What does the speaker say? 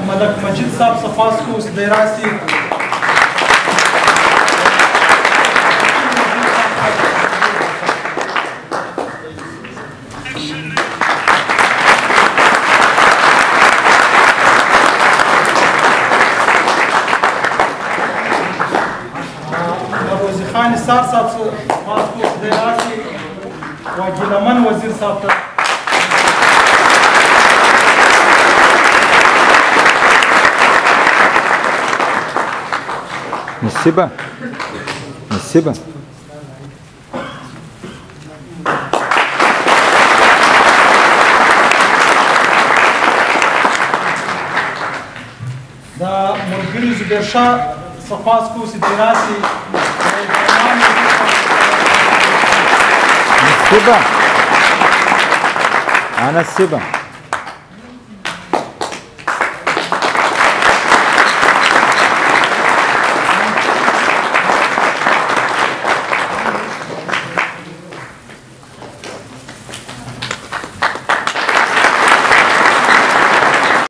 ملک مجید صاحب صفاسکو سدیراسی روزی خان سار صاحب صفاسکو سدیراسی و گیلمن وزیر صاحب نسيبها نسيبها دا ملګری زبیر شاه صفاسکو سدیراسي نسيبها أنا نسيبها